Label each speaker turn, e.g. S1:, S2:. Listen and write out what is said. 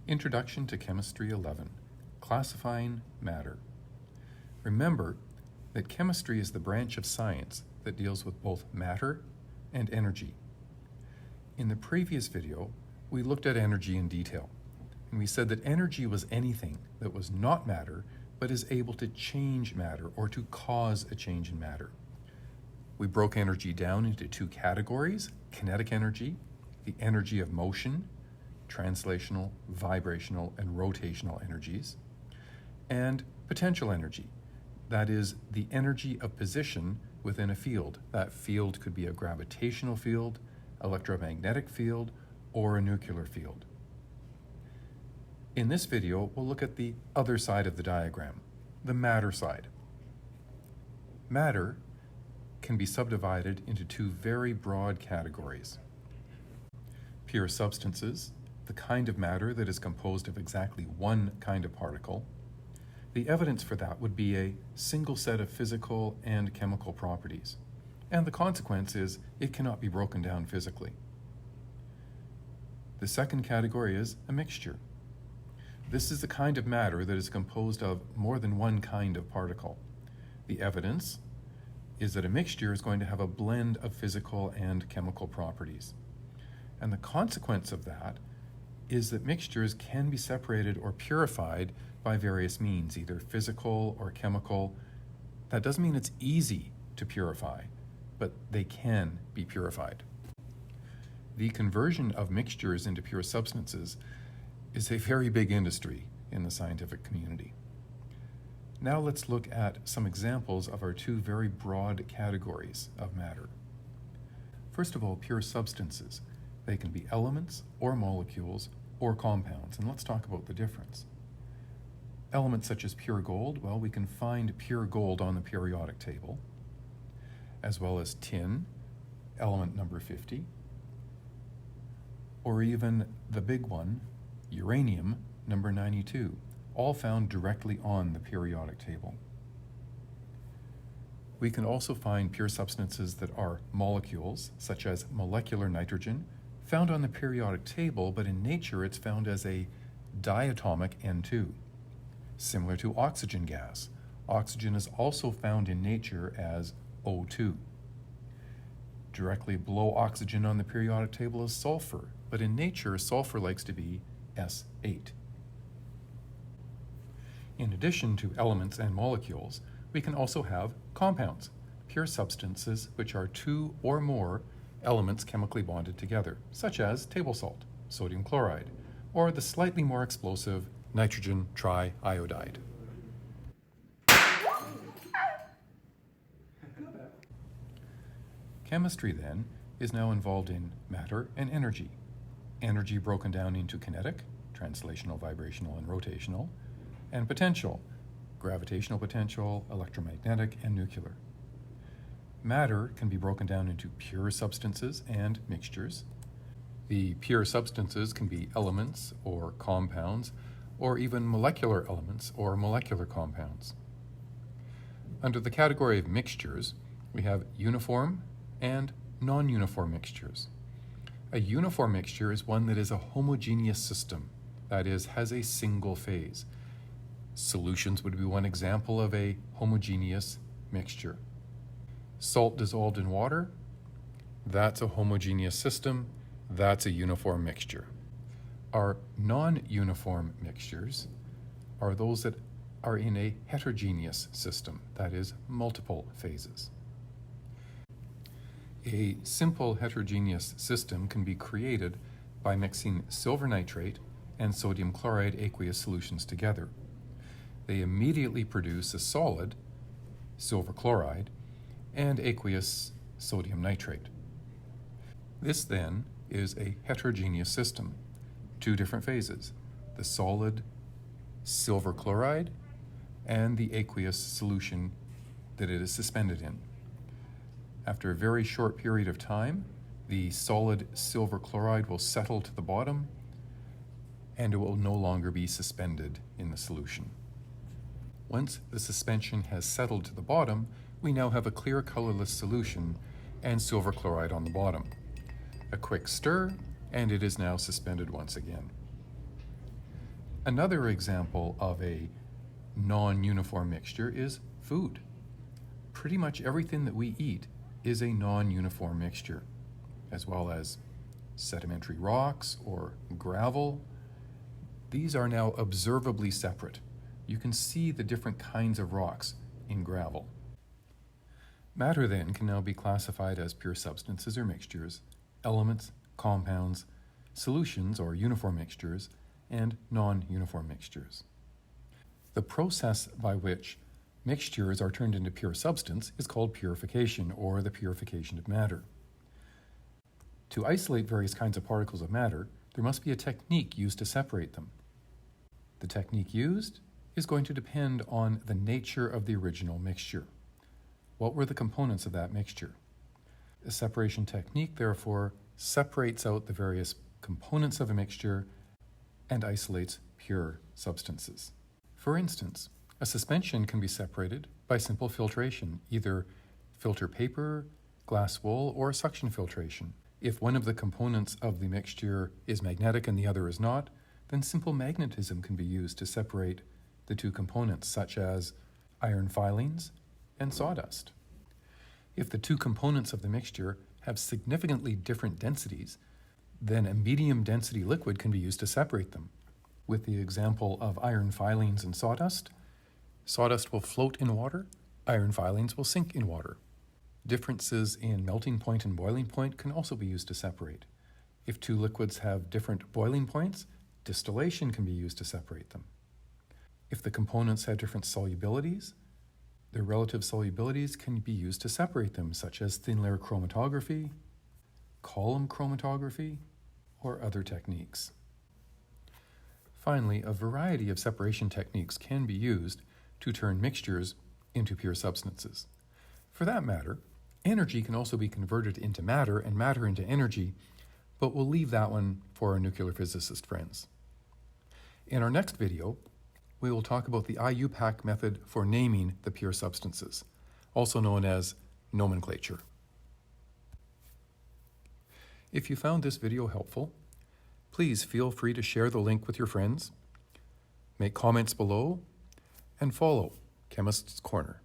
S1: Introduction to Chemistry 11, Classifying Matter. Remember that chemistry is the branch of science that deals with both matter and energy. In the previous video, we looked at energy in detail, and we said that energy was anything that was not matter but is able to change matter or to cause a change in matter. We broke energy down into two categories: kinetic energy, the energy of motion, translational, vibrational, and rotational energies, and potential energy, that is the energy of position within a field. That field could be a gravitational field, electromagnetic field, or a nuclear field. In this video, we'll look at the other side of the diagram, the matter side. Matter can be subdivided into two very broad categories: pure substances, the kind of matter that is composed of exactly one kind of particle. The evidence for that would be a single set of physical and chemical properties, and the consequence is it cannot be broken down physically. The second category is a mixture. This is the kind of matter that is composed of more than one kind of particle. The evidence is that a mixture is going to have a blend of physical and chemical properties. And the consequence of that is that mixtures can be separated or purified by various means, either physical or chemical. That doesn't mean it's easy to purify, but they can be purified. The conversion of mixtures into pure substances is a very big industry in the scientific community. Now let's look at some examples of our two very broad categories of matter. First of all, pure substances. They can be elements or molecules or compounds, and let's talk about the difference. Elements such as pure gold, well, we can find pure gold on the periodic table, as well as tin, element number 50, or even the big one, uranium, number 92, all found directly on the periodic table. We can also find pure substances that are molecules, such as molecular nitrogen, found on the periodic table, but in nature it's found as a diatomic N2. Similar to oxygen gas, oxygen is also found in nature as O2. Directly below oxygen on the periodic table is sulfur, but in nature sulfur likes to be S8. In addition to elements and molecules, we can also have compounds, pure substances which are two or more elements chemically bonded together, such as table salt, sodium chloride, or the slightly more explosive nitrogen triiodide. Chemistry, then, is now involved in matter and energy. Energy broken down into kinetic, translational, vibrational, and rotational, and potential, gravitational potential, electromagnetic, and nuclear. Matter can be broken down into pure substances and mixtures. The pure substances can be elements or compounds, or even molecular elements or molecular compounds. Under the category of mixtures, we have uniform and non-uniform mixtures. A uniform mixture is one that is a homogeneous system, that is, has a single phase. Solutions would be one example of a homogeneous mixture. Salt dissolved in water, that's a homogeneous system, that's a uniform mixture. Our non-uniform mixtures are those that are in a heterogeneous system, that is, multiple phases. A simple heterogeneous system can be created by mixing silver nitrate and sodium chloride aqueous solutions together. They immediately produce a solid, silver chloride, and aqueous sodium nitrate. This then is a heterogeneous system, two different phases, the solid silver chloride and the aqueous solution that it is suspended in. After a very short period of time, the solid silver chloride will settle to the bottom and it will no longer be suspended in the solution. Once the suspension has settled to the bottom, we now have a clear colorless solution and silver chloride on the bottom. A quick stir, and it is now suspended once again. Another example of a non-uniform mixture is food. Pretty much everything that we eat is a non-uniform mixture, as well as sedimentary rocks or gravel. These are now observably separate. You can see the different kinds of rocks in gravel. Matter then can now be classified as pure substances or mixtures, elements, compounds, solutions or uniform mixtures, and non-uniform mixtures. The process by which mixtures are turned into pure substance is called purification, or the purification of matter. To isolate various kinds of particles of matter, there must be a technique used to separate them. The technique used is going to depend on the nature of the original mixture. What were the components of that mixture? A separation technique, therefore, separates out the various components of a mixture and isolates pure substances. For instance, a suspension can be separated by simple filtration, either filter paper, glass wool, or suction filtration. If one of the components of the mixture is magnetic and the other is not, then simple magnetism can be used to separate the two components, such as iron filings and sawdust. If the two components of the mixture have significantly different densities, then a medium density liquid can be used to separate them. With the example of iron filings and sawdust, sawdust will float in water, iron filings will sink in water. Differences in melting point and boiling point can also be used to separate. If two liquids have different boiling points, distillation can be used to separate them. If the components have different solubilities, their relative solubilities can be used to separate them, such as thin layer chromatography, column chromatography, or other techniques. Finally, a variety of separation techniques can be used to turn mixtures into pure substances. For that matter, energy can also be converted into matter and matter into energy, but we'll leave that one for our nuclear physicist friends. In our next video, we will talk about the IUPAC method for naming the pure substances, also known as nomenclature. If you found this video helpful, please feel free to share the link with your friends, make comments below, and follow Chemist's Corner.